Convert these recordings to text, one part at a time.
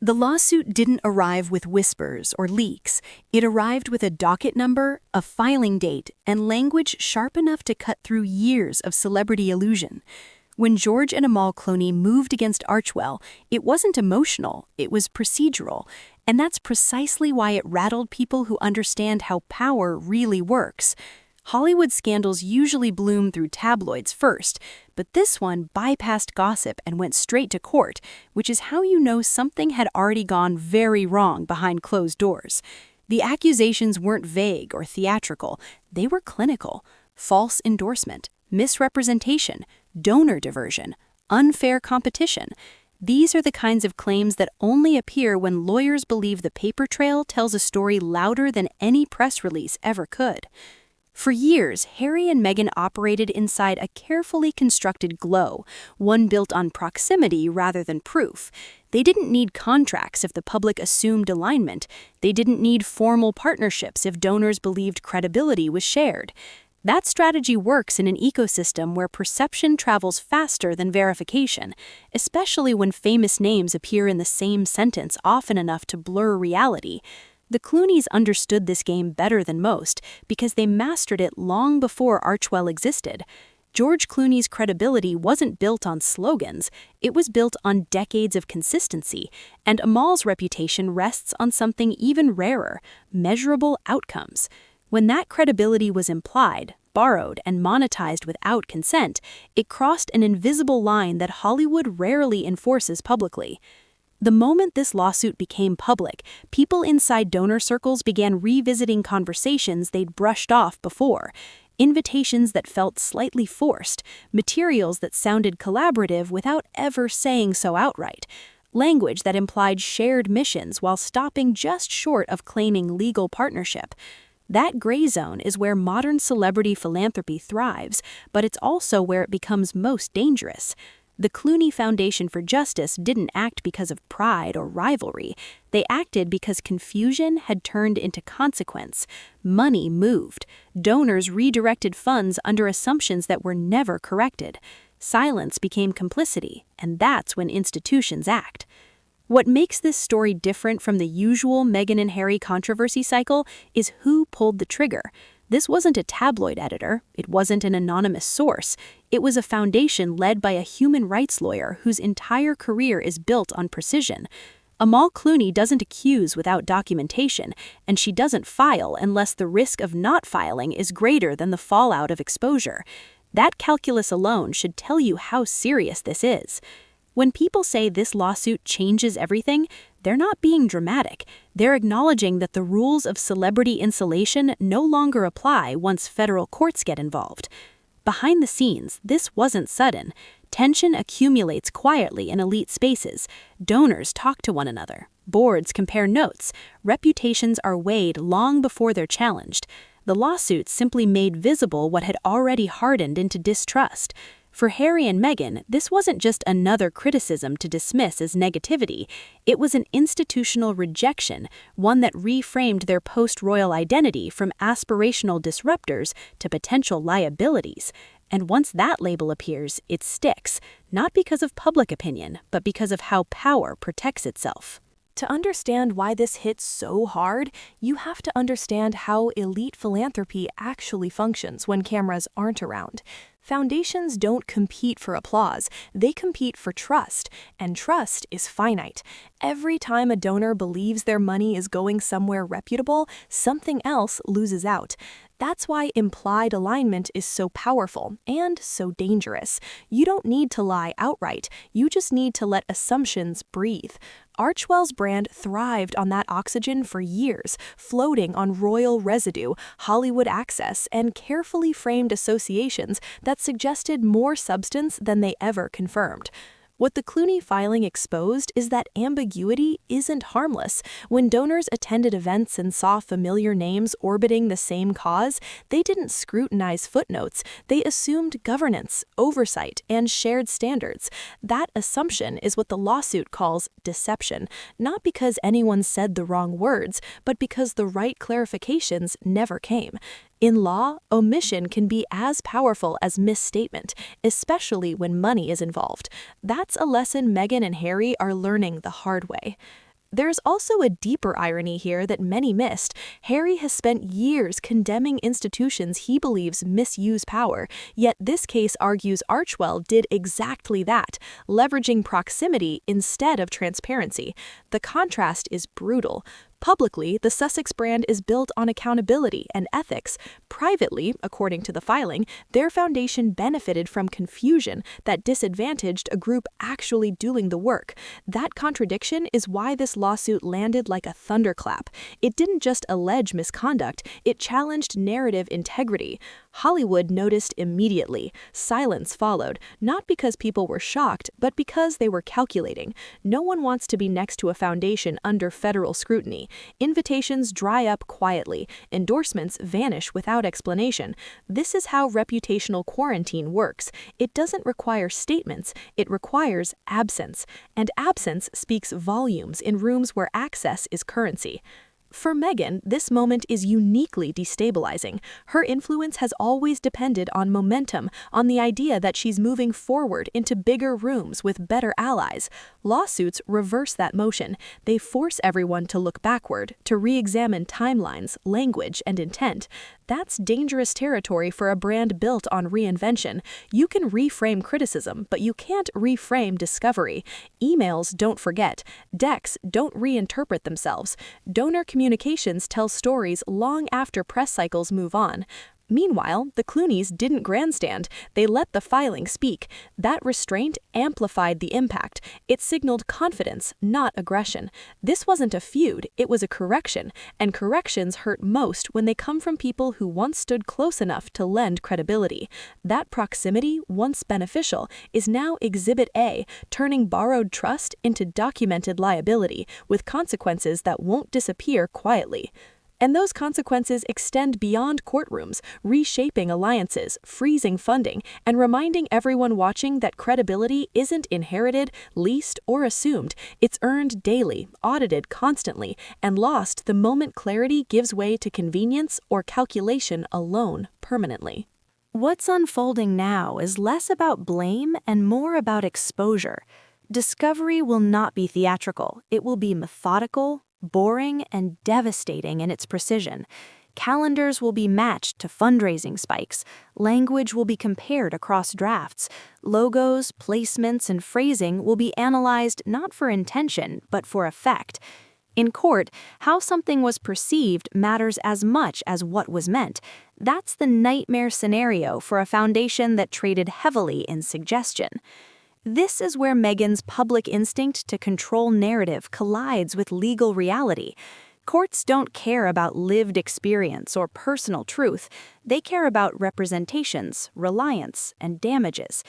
The lawsuit didn't arrive with whispers or leaks. It arrived with a docket number, a filing date, and language sharp enough to cut through years of celebrity illusion. When George and Amal Clooney moved against Archewell, it wasn't emotional, it was procedural. And that's precisely why it rattled people who understand how power really works. Hollywood scandals usually bloom through tabloids first, but this one bypassed gossip and went straight to court, which is how you know something had already gone very wrong behind closed doors. The accusations weren't vague or theatrical, they were clinical. False endorsement, misrepresentation, donor diversion, unfair competition. These are the kinds of claims that only appear when lawyers believe the paper trail tells a story louder than any press release ever could. For years, Harry and Meghan operated inside a carefully constructed glow, one built on proximity rather than proof. They didn't need contracts if the public assumed alignment. They didn't need formal partnerships if donors believed credibility was shared. That strategy works in an ecosystem where perception travels faster than verification, especially when famous names appear in the same sentence often enough to blur reality. The Clooneys understood this game better than most because they mastered it long before Archewell existed. George Clooney's credibility wasn't built on slogans, it was built on decades of consistency, and Amal's reputation rests on something even rarer, measurable outcomes. When that credibility was implied, borrowed, and monetized without consent, it crossed an invisible line that Hollywood rarely enforces publicly. The moment this lawsuit became public, people inside donor circles began revisiting conversations they'd brushed off before. Invitations that felt slightly forced, materials that sounded collaborative without ever saying so outright, language that implied shared missions while stopping just short of claiming legal partnership. That gray zone is where modern celebrity philanthropy thrives, but it's also where it becomes most dangerous. The Clooney Foundation for Justice didn't act because of pride or rivalry. They acted because confusion had turned into consequence. Money moved. Donors redirected funds under assumptions that were never corrected. Silence became complicity, and that's when institutions act. What makes this story different from the usual Meghan and Harry controversy cycle is who pulled the trigger. This wasn't a tabloid editor, it wasn't an anonymous source, it was a foundation led by a human rights lawyer whose entire career is built on precision. Amal Clooney doesn't accuse without documentation, and she doesn't file unless the risk of not filing is greater than the fallout of exposure. That calculus alone should tell you how serious this is. When people say this lawsuit changes everything, they're not being dramatic. They're acknowledging that the rules of celebrity insulation no longer apply once federal courts get involved. Behind the scenes, this wasn't sudden. Tension accumulates quietly in elite spaces. Donors talk to one another. Boards compare notes. Reputations are weighed long before they're challenged. The lawsuit simply made visible what had already hardened into distrust. For Harry and Meghan, this wasn't just another criticism to dismiss as negativity. It was an institutional rejection, one that reframed their post-royal identity from aspirational disruptors to potential liabilities. And once that label appears, it sticks, not because of public opinion, but because of how power protects itself. To understand why this hits so hard, you have to understand how elite philanthropy actually functions when cameras aren't around. Foundations don't compete for applause, they compete for trust, and trust is finite. Every time a donor believes their money is going somewhere reputable, something else loses out. That's why implied alignment is so powerful and so dangerous. You don't need to lie outright, you just need to let assumptions breathe. Archewell's brand thrived on that oxygen for years, floating on royal residue, Hollywood access, and carefully framed associations that suggested more substance than they ever confirmed. What the Clooney filing exposed is that ambiguity isn't harmless. When donors attended events and saw familiar names orbiting the same cause, they didn't scrutinize footnotes. They assumed governance, oversight, and shared standards. That assumption is what the lawsuit calls deception, not because anyone said the wrong words, but because the right clarifications never came. In law, omission can be as powerful as misstatement, especially when money is involved. That's a lesson Meghan and Harry are learning the hard way. There's also a deeper irony here that many missed. Harry has spent years condemning institutions he believes misuse power, yet this case argues Archewell did exactly that, leveraging proximity instead of transparency. The contrast is brutal. Publicly, the Sussex brand is built on accountability and ethics. Privately, according to the filing, their foundation benefited from confusion that disadvantaged a group actually doing the work. That contradiction is why this lawsuit landed like a thunderclap. It didn't just allege misconduct, it challenged narrative integrity. Hollywood noticed immediately. Silence followed, not because people were shocked, but because they were calculating. No one wants to be next to a foundation under federal scrutiny. Invitations dry up quietly. Endorsements vanish without explanation. This is how reputational quarantine works. It doesn't require statements, it requires absence. And absence speaks volumes in rooms where access is currency. For Meghan, this moment is uniquely destabilizing. Her influence has always depended on momentum, on the idea that she's moving forward into bigger rooms with better allies. Lawsuits reverse that motion. They force everyone to look backward, to re-examine timelines, language, and intent. That's dangerous territory for a brand built on reinvention. You can reframe criticism, but you can't reframe discovery. Emails don't forget. Decks don't reinterpret themselves. Donor communications tell stories long after press cycles move on. Meanwhile, the Clooneys didn't grandstand. They let the filing speak. That restraint amplified the impact. It signaled confidence, not aggression. This wasn't a feud, it was a correction. And corrections hurt most when they come from people who once stood close enough to lend credibility. That proximity, once beneficial, is now Exhibit A, turning borrowed trust into documented liability, with consequences that won't disappear quietly. And those consequences extend beyond courtrooms, reshaping alliances, freezing funding, and reminding everyone watching that credibility isn't inherited, leased, or assumed. It's earned daily, audited constantly, and lost the moment clarity gives way to convenience or calculation alone permanently. What's unfolding now is less about blame and more about exposure. Discovery will not be theatrical. It will be methodical, boring, and devastating in its precision. Calendars will be matched to fundraising spikes. Language will be compared across drafts. Logos, placements, and phrasing will be analyzed not for intention, but for effect. In court, how something was perceived matters as much as what was meant. That's the nightmare scenario for a foundation that traded heavily in suggestion. This is where Meghan's public instinct to control narrative collides with legal reality. Courts don't care about lived experience or personal truth. They care about representations, reliance, and damages.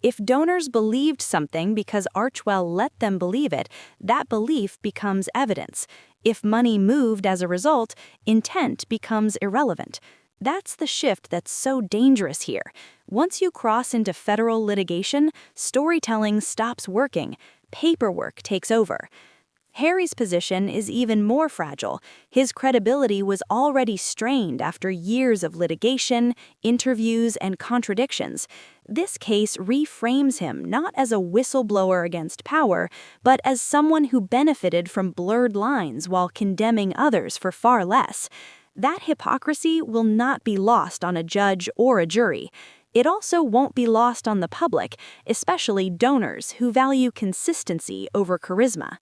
If donors believed something because Archewell let them believe it, that belief becomes evidence. If money moved as a result, intent becomes irrelevant. That's the shift that's so dangerous here. Once you cross into federal litigation, storytelling stops working. Paperwork takes over. Harry's position is even more fragile. His credibility was already strained after years of litigation, interviews, and contradictions. This case reframes him not as a whistleblower against power, but as someone who benefited from blurred lines while condemning others for far less. That hypocrisy will not be lost on a judge or a jury. It also won't be lost on the public, especially donors who value consistency over charisma.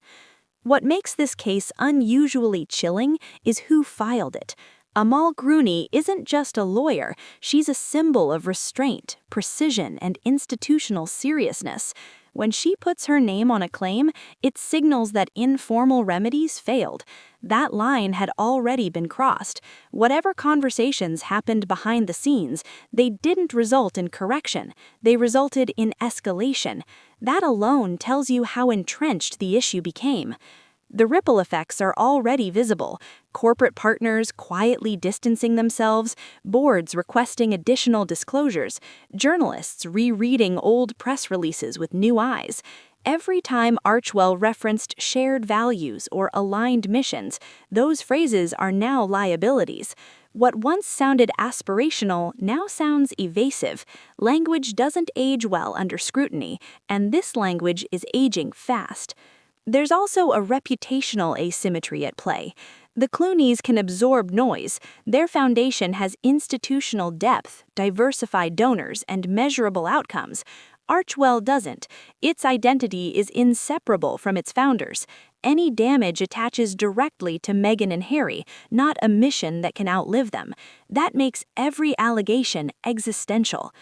What makes this case unusually chilling is who filed it. Amal Clooney isn't just a lawyer, she's a symbol of restraint, precision, and institutional seriousness. When she puts her name on a claim, it signals that informal remedies failed. That line had already been crossed. Whatever conversations happened behind the scenes, they didn't result in correction. They resulted in escalation. That alone tells you how entrenched the issue became. The ripple effects are already visible. Corporate partners quietly distancing themselves, boards requesting additional disclosures, journalists rereading old press releases with new eyes. Every time Archewell referenced shared values or aligned missions, those phrases are now liabilities. What once sounded aspirational now sounds evasive. Language doesn't age well under scrutiny, and this language is aging fast. There's also a reputational asymmetry at play. The Clooneys can absorb noise. Their foundation has institutional depth, diversified donors, and measurable outcomes. Archewell doesn't. Its identity is inseparable from its founders. Any damage attaches directly to Meghan and Harry, not a mission that can outlive them. That makes every allegation existential.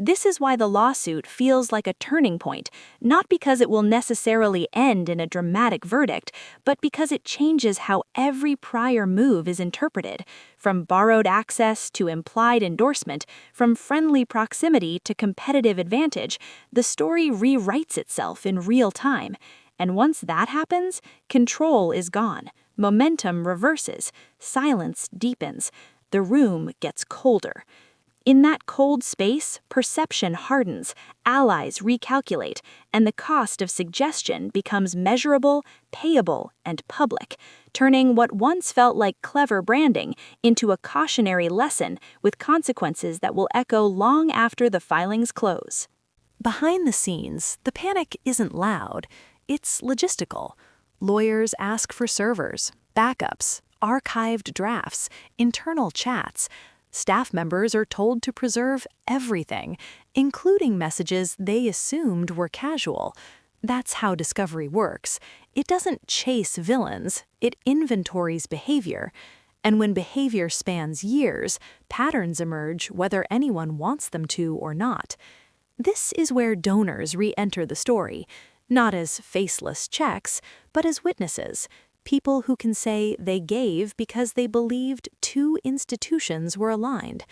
This is why the lawsuit feels like a turning point, not because it will necessarily end in a dramatic verdict, but because it changes how every prior move is interpreted. From borrowed access to implied endorsement, from friendly proximity to competitive advantage, the story rewrites itself in real time. And once that happens, control is gone, momentum reverses, silence deepens, the room gets colder. In that cold space, perception hardens, allies recalculate, and the cost of suggestion becomes measurable, payable, and public, turning what once felt like clever branding into a cautionary lesson with consequences that will echo long after the filings close. Behind the scenes, the panic isn't loud, it's logistical. Lawyers ask for servers, backups, archived drafts, internal chats. Staff members are told to preserve everything, including messages they assumed were casual. That's how discovery works. It doesn't chase villains, it inventories behavior. And when behavior spans years, patterns emerge whether anyone wants them to or not. This is where donors re-enter the story, not as faceless checks, but as witnesses. People who can say they gave because they believed two institutions were aligned.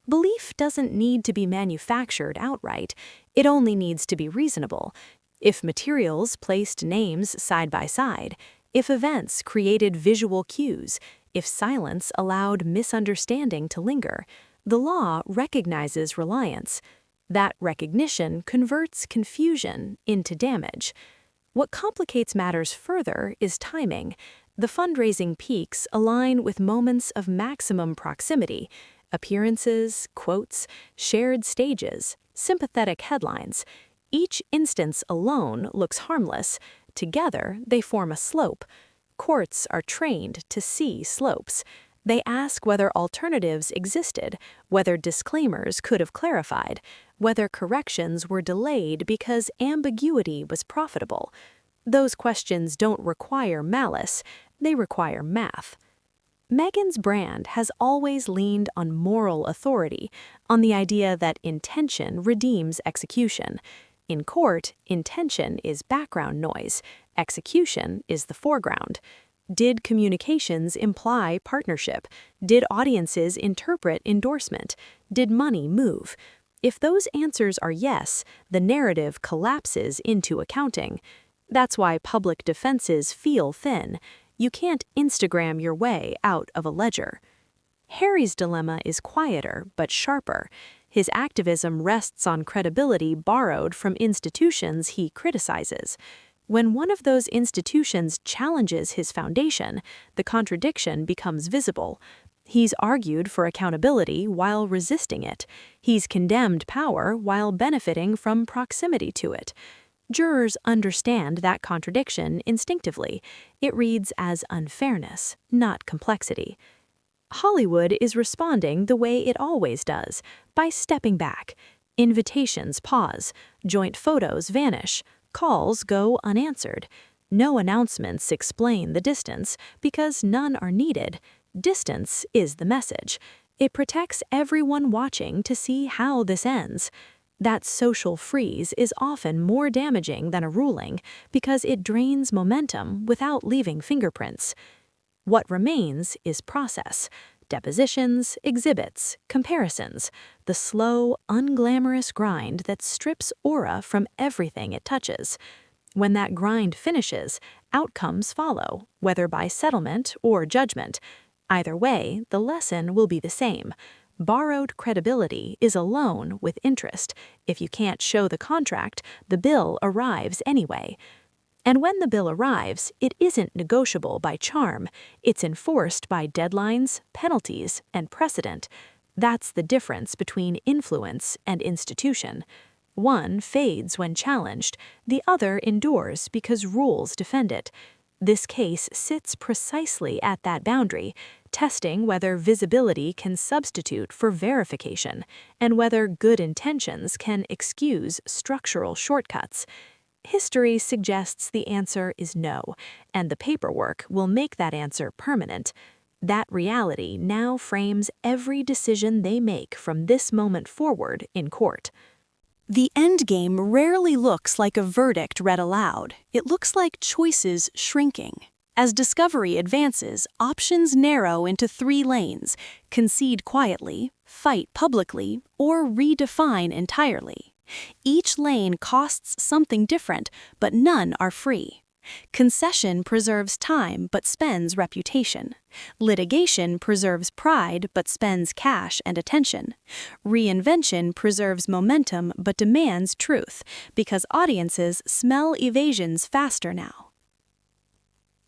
Belief doesn't need to be manufactured outright. It only needs to be reasonable. If materials placed names side by side, if events created visual cues, if silence allowed misunderstanding to linger, the law recognizes reliance. That recognition converts confusion into damage. What complicates matters further is timing. The fundraising peaks align with moments of maximum proximity, appearances, quotes, shared stages, sympathetic headlines. Each instance alone looks harmless. Together, they form a slope. Courts are trained to see slopes. They ask whether alternatives existed, whether disclaimers could have clarified, whether corrections were delayed because ambiguity was profitable. Those questions don't require malice, they require math. Meghan's brand has always leaned on moral authority, on the idea that intention redeems execution. In court, intention is background noise, execution is the foreground. Did communications imply partnership? Did audiences interpret endorsement? Did money move? If those answers are yes, the narrative collapses into accounting. That's why public defenses feel thin. You can't Instagram your way out of a ledger. Harry's dilemma is quieter but sharper. His activism rests on credibility borrowed from institutions he criticizes. When one of those institutions challenges his foundation, the contradiction becomes visible. He's argued for accountability while resisting it. He's condemned power while benefiting from proximity to it. Jurors understand that contradiction instinctively. It reads as unfairness, not complexity. Hollywood is responding the way it always does, by stepping back. Invitations pause, joint photos vanish, calls go unanswered. No announcements explain the distance because none are needed. Distance is the message. It protects everyone watching to see how this ends. That social freeze is often more damaging than a ruling because it drains momentum without leaving fingerprints. What remains is process. Depositions, exhibits, comparisons, the slow, unglamorous grind that strips aura from everything it touches. When that grind finishes, outcomes follow, whether by settlement or judgment. Either way, the lesson will be the same. Borrowed credibility is a loan with interest. If you can't show the contract, the bill arrives anyway. And when the bill arrives, it isn't negotiable by charm. It's enforced by deadlines, penalties, and precedent. That's the difference between influence and institution. One fades when challenged, the other endures because rules defend it. This case sits precisely at that boundary, testing whether visibility can substitute for verification, and whether good intentions can excuse structural shortcuts. History suggests the answer is no, and the paperwork will make that answer permanent. That reality now frames every decision they make from this moment forward in court. The endgame rarely looks like a verdict read aloud. It looks like choices shrinking. As discovery advances, options narrow into 3 lanes: concede quietly, fight publicly, or redefine entirely. Each lane costs something different, but none are free. Concession preserves time but spends reputation. Litigation preserves pride but spends cash and attention. Reinvention preserves momentum but demands truth, because audiences smell evasions faster now.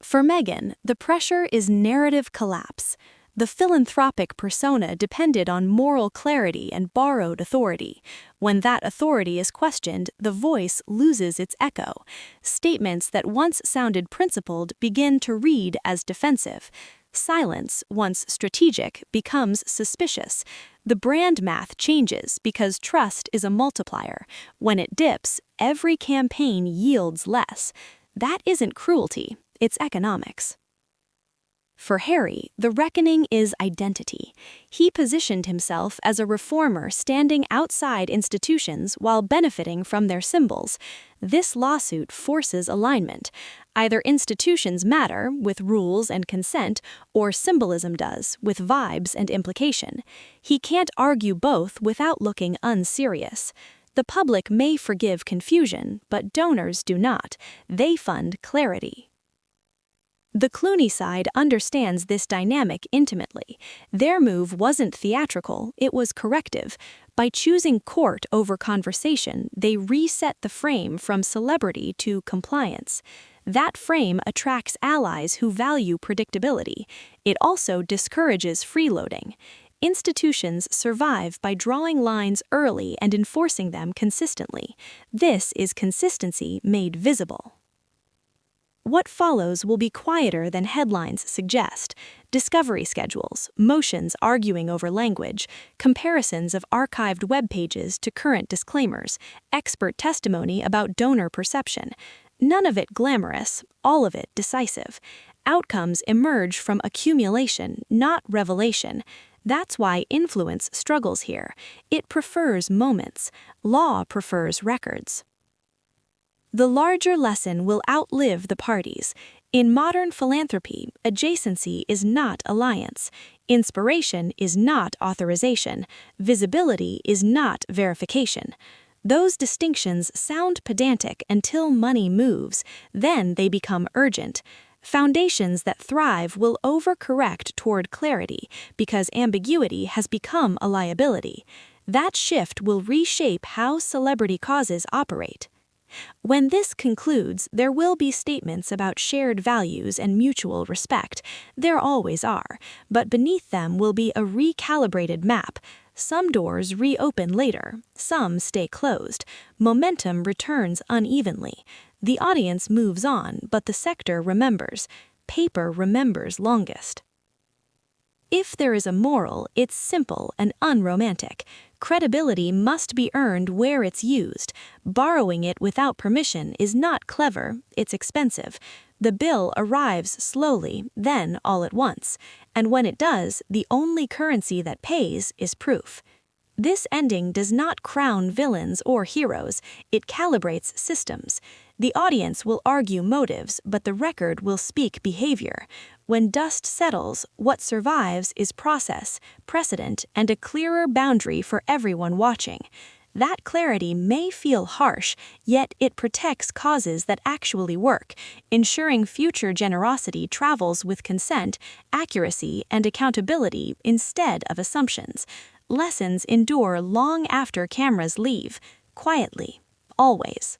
For Meghan, the pressure is narrative collapse. The philanthropic persona depended on moral clarity and borrowed authority. When that authority is questioned, the voice loses its echo. Statements that once sounded principled begin to read as defensive. Silence, once strategic, becomes suspicious. The brand math changes because trust is a multiplier. When it dips, every campaign yields less. That isn't cruelty, it's economics. For Harry, the reckoning is identity. He positioned himself as a reformer standing outside institutions while benefiting from their symbols. This lawsuit forces alignment. Either institutions matter, with rules and consent, or symbolism does, with vibes and implication. He can't argue both without looking unserious. The public may forgive confusion, but donors do not. They fund clarity. The Clooney side understands this dynamic intimately. Their move wasn't theatrical, it was corrective. By choosing court over conversation, they reset the frame from celebrity to compliance. That frame attracts allies who value predictability. It also discourages freeloading. Institutions survive by drawing lines early and enforcing them consistently. This is consistency made visible. What follows will be quieter than headlines suggest: discovery schedules, motions arguing over language, comparisons of archived web pages to current disclaimers, expert testimony about donor perception. None of it glamorous, all of it decisive. Outcomes emerge from accumulation, not revelation. That's why influence struggles here. It prefers moments. Law prefers records. The larger lesson will outlive the parties. In modern philanthropy, adjacency is not alliance. Inspiration is not authorization. Visibility is not verification. Those distinctions sound pedantic until money moves. Then they become urgent. Foundations that thrive will overcorrect toward clarity because ambiguity has become a liability. That shift will reshape how celebrity causes operate. When this concludes, there will be statements about shared values and mutual respect. There always are, but beneath them will be a recalibrated map. Some doors reopen later, some stay closed. Momentum returns unevenly. The audience moves on, but the sector remembers. Paper remembers longest. If there is a moral, it's simple and unromantic. Credibility must be earned where it's used. Borrowing it without permission is not clever, it's expensive. The bill arrives slowly, then all at once. And when it does, the only currency that pays is proof. This ending does not crown villains or heroes, it calibrates systems. The audience will argue motives, but the record will speak behavior. When dust settles, what survives is process, precedent, and a clearer boundary for everyone watching. That clarity may feel harsh, yet it protects causes that actually work, ensuring future generosity travels with consent, accuracy, and accountability instead of assumptions. Lessons endure long after cameras leave, quietly, always.